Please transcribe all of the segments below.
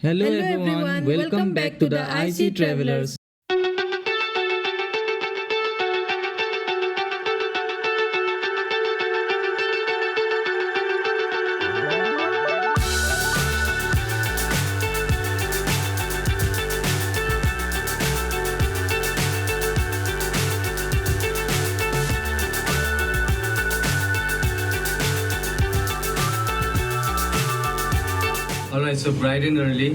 Hello Hello everyone, everyone, welcome welcome back back to to the the IC IC Travelers. Travelers. Alright, so bright and early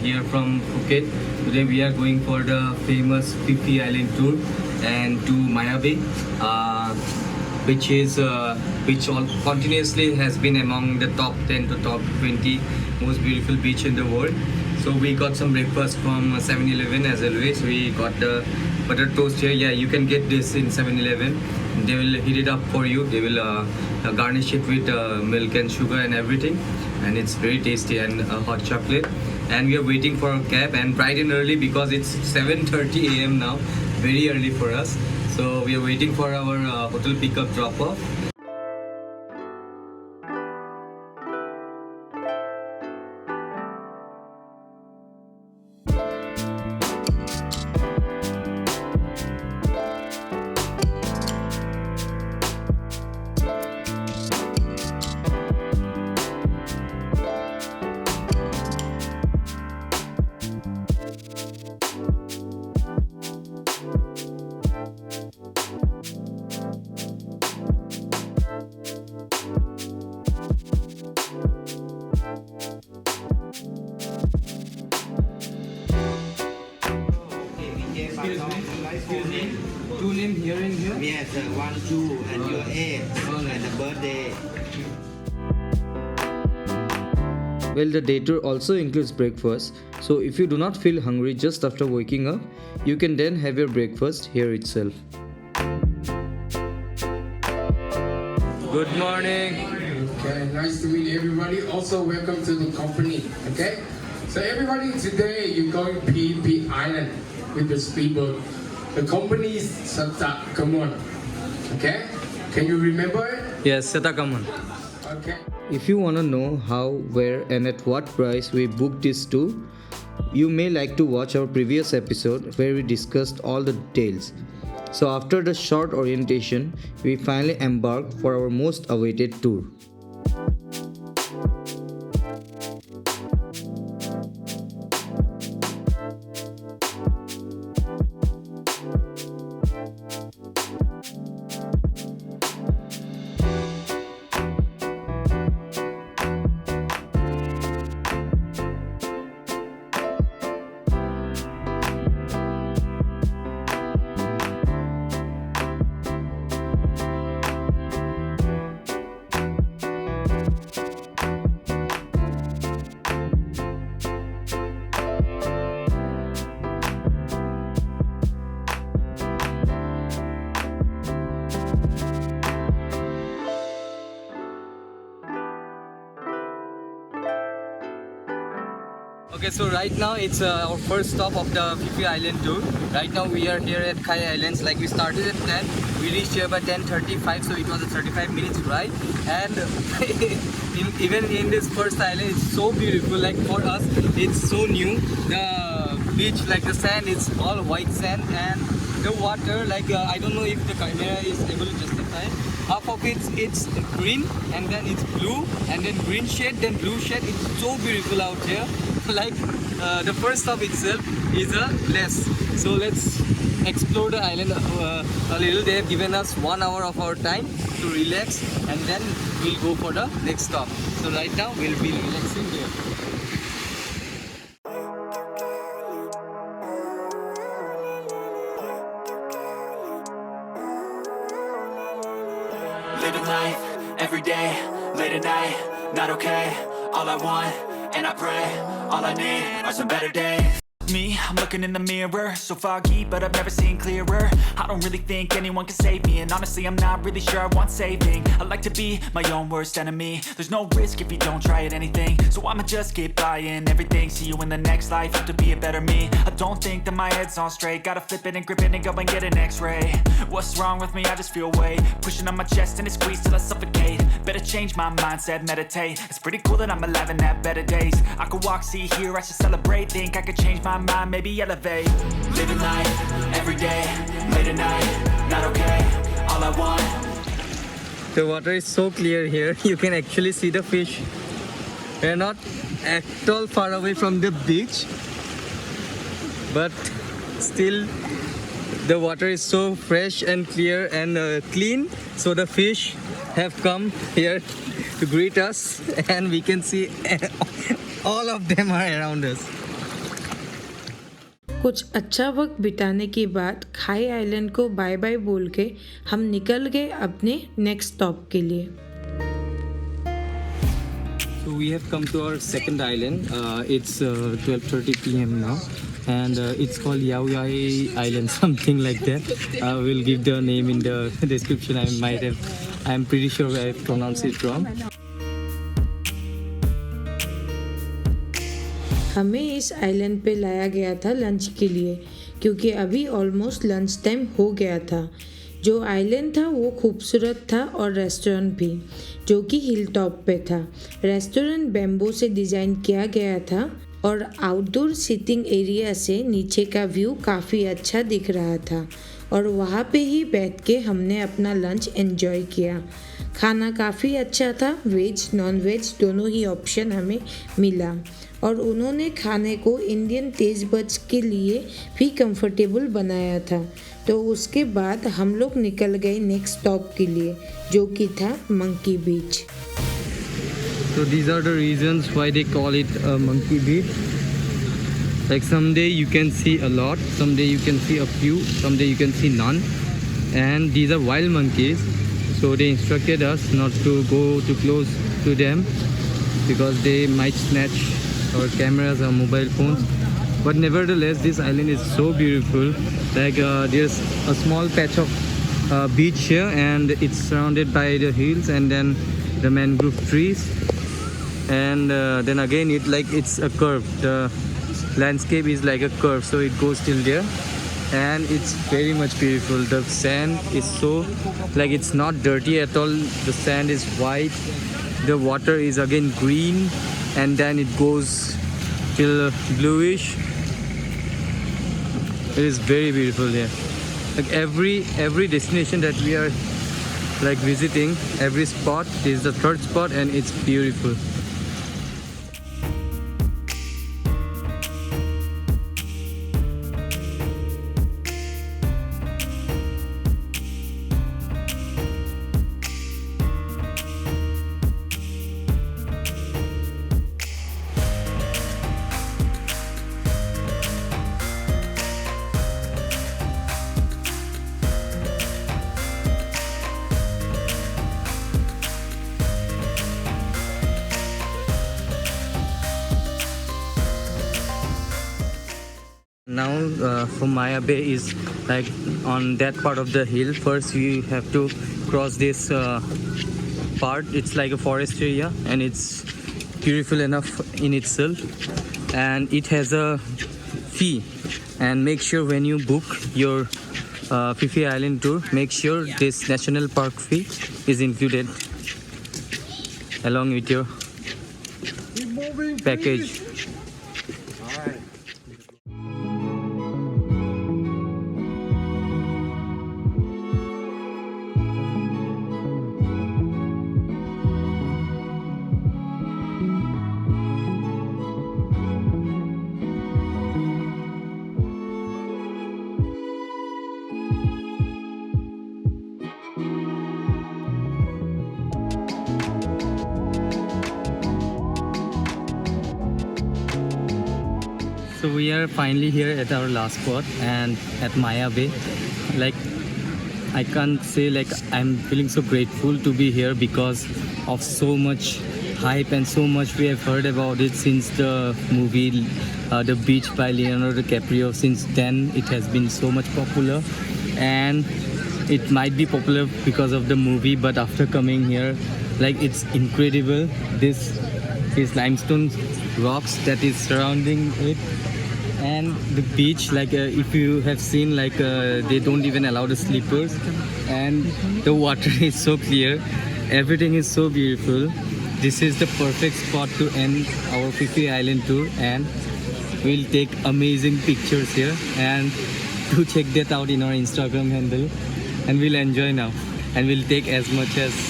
here from Phuket. Today we are going for the famous Phi Island tour and to Maya Bay, which all continuously has been among the top 10 to top 20 most beautiful beach in the world. So we got some breakfast from 7-Eleven as always. We got the butter toast here. Yeah, you can get this in 7-Eleven. They will heat it up for you. They will garnish it with milk and sugar and everything, and it's very tasty and hot chocolate. And we are waiting for a cab and bright and early because it's 7:30 a.m. now, very early for us. So we are waiting for our hotel pickup drop off. Excuse me. Two name here and here. Yes, 1, 2, and your age and the birthday. Well, the day tour also includes breakfast, so if you do not feel hungry just after waking up, you can then have your breakfast here itself. Good morning. Okay, nice to meet everybody. Also, welcome to the company. Okay, so everybody, today you're going PNP Island with the speedboat. The company is Sata. Come on. Okay, can you remember it? Yes, Setakaman. Okay. If you want to know how, where, and at what price we booked this tour, you may like to watch our previous episode where we discussed all the details. So, after the short orientation, we finally embarked for our most awaited tour. Okay, so right now it's our first stop of the Phi Island tour. Right now we are here at Kai Islands. Like we started at 10, we reached here by 10:35, so it was a 35 minutes ride. And even in this first island, it's so beautiful. Like for us, it's so new. The beach, like the sand, it's all white sand, and the water, like I don't know if the camera is able to justify. Half of it's green, and then it's blue, and then green shade, then blue shade. It's so beautiful out here. Like the first stop itself is a less. So let's explore the island a little. They have given us 1 hour of our time to relax, and then we'll go for the next stop. So right now we'll be relaxing here. Living life every day, late at night, not okay. All I want, and I pray, all I need are some better days. with me, I'm looking in the mirror. So foggy, but I've never seen clearer. I don't really think anyone can save me, and honestly I'm not really sure I want saving. I like to be my own worst enemy. There's no risk if you don't try at anything, so I'ma just keep buying everything. See you in the next life, have to be a better me. I don't think that my head's on straight. Gotta flip it and grip it and go and get an x-ray. What's wrong with me? I just feel weight pushing on my chest and it squeezes till I suffocate. Better change my mindset, meditate. It's pretty cool that I'm alive and have better days. I could walk, see, hear, I should celebrate. Think I could change my mind, maybe elevate. Living life, everyday, late at night, not okay. All I want. The water is so clear here. You can actually see the fish. We're not at all far away from the beach, but still the water is so fresh and clear and clean. So the fish have come here to greet us, and we can see all of them are around us. कुछ अच्छा वक्त बिताने के बाद खाई island को bye bye बोल के हम निकल गए अपने नेक्स्ट स्टॉप के लिए। So we have come to our second island. It's 12:30 p.m. now, and it's called Yau Yai Island, something like that. We'll give the name in the description. I'm pretty sure I pronounced it wrong. हमें इस island पे लाया गया था lunch के लिए, क्योंकि अभी ऑलमोस्ट लंच टाइम हो गया था। जो आइलैंड था वो खूबसूरत था, और रेस्टोरेंट भी, जो कि हिल टॉप पे था। रेस्टोरेंट बैम्बू से डिज़ाइन किया गया था, और आउटडोर सिटिंग एरिया से नीचे का व्यू काफ़ी अच्छा दिख रहा था, और वहाँ पे ही बैठ के हमने अपना लंच एंजॉय किया। खाना काफ़ी अच्छा था, वेज नॉन वेज दोनों ही ऑप्शन हमें मिला, और उन्होंने खाने को इंडियन टेस्ट बड्स के लिए भी कंफर्टेबल बनाया था। तो उसके बाद हम लोग निकल गए नेक्स्ट स्टॉप के लिए, जो कि था monkey beach. So these are the reasons why they call it a monkey beach. Like someday you can see a lot, someday you can see a few, someday you can see none. And these are wild monkeys, so they instructed us not to go too close to them because they might snatch our cameras or mobile phones. But nevertheless, this island is so beautiful. Like there's a small patch of beach here, and it's surrounded by the hills and then the mangrove trees. And then again it's a curve. The landscape is like a curve, so it goes till there, and it's very much beautiful. The sand is so, like, it's not dirty at all. The sand is white, the water is again green, and then it goes till bluish. It is very beautiful here. Like every destination that we are like visiting, every spot is the third spot, and it's beautiful. Now from Maya Bay is like on that part of the hill. First you have to cross this part. It's like a forest area, and it's beautiful enough in itself, and it has a fee. And make sure when you book your Phi Phi Island tour, make sure this national park fee is included along with your package. So we are finally here at our last spot, and at Maya Bay. Like, I can't say, like, I'm feeling so grateful to be here because of so much hype and so much we have heard about it since the movie The Beach by Leonardo DiCaprio. Since then it has been so much popular, and it might be popular because of the movie, but after coming here, like, it's incredible. This is limestone rocks that is surrounding it, and the beach, like if you have seen, like they don't even allow the sleepers, and the water is so clear. Everything is so beautiful. This is the perfect spot to end our Phi Phi Island tour, and we'll take amazing pictures here, and do check that out in our Instagram handle, and we'll enjoy now, and we'll take as much as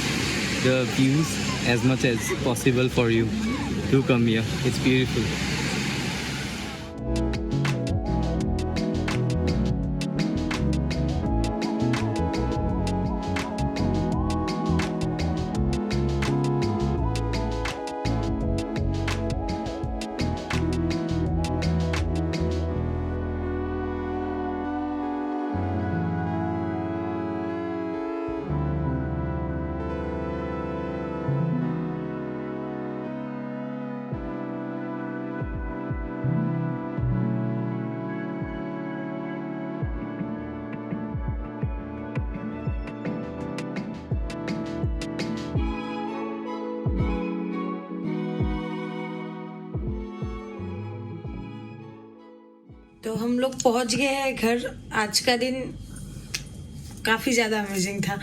the views as much as possible for you. Do come here, it's beautiful. तो हम लोग पहुंच गए हैं घर। आज का दिन काफ़ी ज़्यादा अमेजिंग था।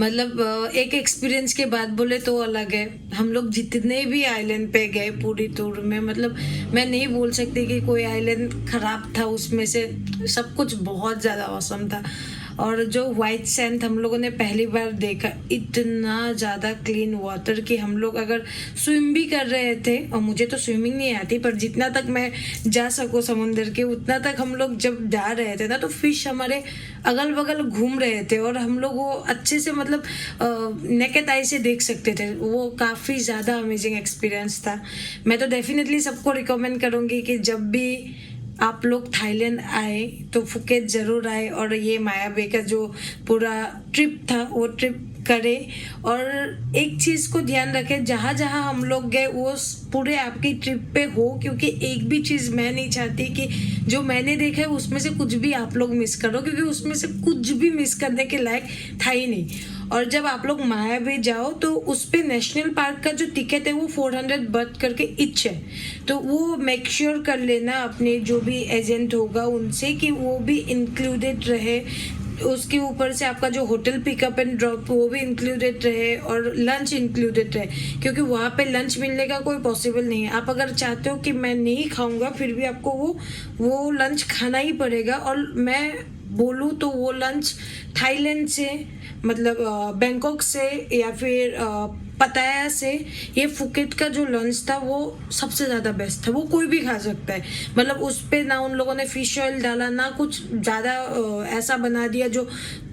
मतलब एक एक्सपीरियंस के बाद बोले तो अलग है। हम लोग जितने भी आइलैंड पे गए पूरी टूर में, मतलब मैं नहीं बोल सकती कि कोई आइलैंड ख़राब था। उसमें से सब कुछ बहुत ज़्यादा ऑसम था। और जो वाइट सैंड हम लोगों ने पहली बार देखा, इतना ज़्यादा क्लीन वाटर कि हम लोग अगर स्विम भी कर रहे थे, और मुझे तो स्विमिंग नहीं आती, पर जितना तक मैं जा सकूँ समुंदर के उतना तक हम लोग जब जा रहे थे ना, तो फिश हमारे अगल बगल घूम रहे थे और हम लोग वो अच्छे से, मतलब नेकेड आई से देख सकते थे। वो काफ़ी ज़्यादा अमेजिंग एक्सपीरियंस था। मैं तो डेफिनेटली सबको रिकमेंड करूँगी कि जब भी आप लोग थाईलैंड आए तो फुकेट ज़रूर आए और ये माया बे का जो पूरा ट्रिप था वो ट्रिप करे। और एक चीज़ को ध्यान रखें, जहाँ जहाँ हम लोग गए वो पूरे आपकी ट्रिप पे हो, क्योंकि एक भी चीज़ मैं नहीं चाहती कि जो मैंने देखा है उसमें से कुछ भी आप लोग मिस करो, क्योंकि उसमें से कुछ भी मिस करने के लायक था ही नहीं। और जब आप लोग माया बे जाओ तो उस पे नेशनल पार्क का जो टिकट है वो 400 बात करके इच है। तो वो मेक श्योर कर लेना अपने जो भी एजेंट होगा उनसे कि वो भी इंक्लूडेड रहे। उसके ऊपर से आपका जो होटल पिकअप एंड ड्रॉप वो भी इंक्लूडेड रहे और लंच इंक्लूडेड रहे, क्योंकि वहाँ पे लंच मिलने का कोई पॉसिबल नहीं है। आप अगर चाहते हो कि मैं नहीं खाऊंगा फिर भी आपको वो लंच खाना ही पड़ेगा। और मैं बोलूँ तो वो लंच थाईलैंड से, मतलब बैंकॉक से या फिर पताया से, ये फुकेट का जो लंच था वो सबसे ज़्यादा बेस्ट था। वो कोई भी खा सकता है। मतलब उस पर ना उन लोगों ने फिश ऑयल डाला, ना कुछ ज़्यादा ऐसा बना दिया जो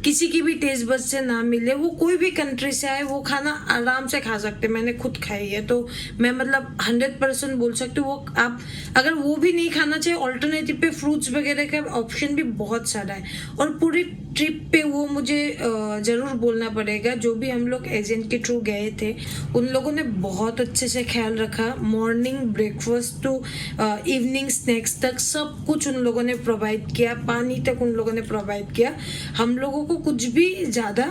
किसी की भी टेस्ट बड से ना मिले। वो कोई भी कंट्री से आए वो खाना आराम से खा सकते। मैंने खुद खाई है तो मैं मतलब 100% बोल सकती हूँ। वो आप अगर वो भी नहीं खाना चाहिए, ऑल्टरनेटिव पे फ्रूट्स वगैरह का ऑप्शन भी बहुत सारा है। और पूरी ट्रिप पे वो मुझे ज़रूर बोलना पड़ेगा, जो भी हम लोग एजेंट के थ्रू गए थे उन लोगों ने बहुत अच्छे से ख्याल रखा। Morning breakfast to evening snacks तक सब कुछ उन लोगों ने प्रोवाइड किया। पानी तक उन लोगों ने प्रोवाइड किया। हम लोगों को कुछ भी ज़्यादा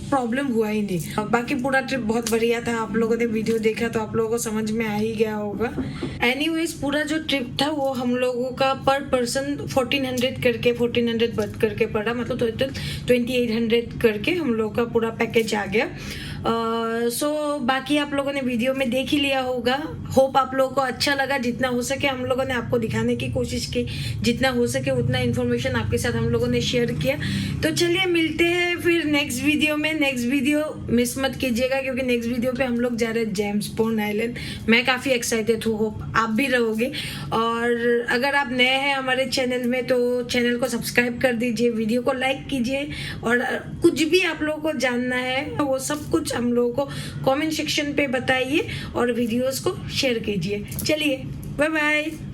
प्रॉब्लम हुआ ही नहीं। बाकी पूरा ट्रिप बहुत बढ़िया था। आप लोगों ने वीडियो देखा तो आप लोगों को समझ में आ ही गया होगा। एनीवेज पूरा जो ट्रिप था वो हम लोगों का पर पर्सन 1400 बात करके पड़ा, मतलब टोटल 2800 करके हम लोगों का पूरा पैकेज आ गया। सो बाकी आप लोगों ने वीडियो में देख ही लिया होगा। होप आप लोगों को अच्छा लगा। जितना हो सके हम लोगों ने आपको दिखाने की कोशिश की, जितना हो सके उतना इन्फॉर्मेशन आपके साथ हम लोगों ने शेयर किया। तो चलिए मिलते हैं फिर नेक्स्ट वीडियो में। नेक्स्ट वीडियो मिस मत कीजिएगा, क्योंकि नेक्स्ट वीडियो पे हम लोग जा रहे हैं जेम्स बॉन्ड आइलैंड। मैं काफ़ी एक्साइटेड हूँ, होप आप भी रहोगे। और अगर आप नए हैं हमारे चैनल में तो चैनल को सब्सक्राइब कर दीजिए, वीडियो को लाइक कीजिए, और कुछ भी आप लोगों को जानना है वो सब कुछ हम लोगों को कमेंट सेक्शन पे बताइए और वीडियोस को शेयर कीजिए। चलिए बाय बाय।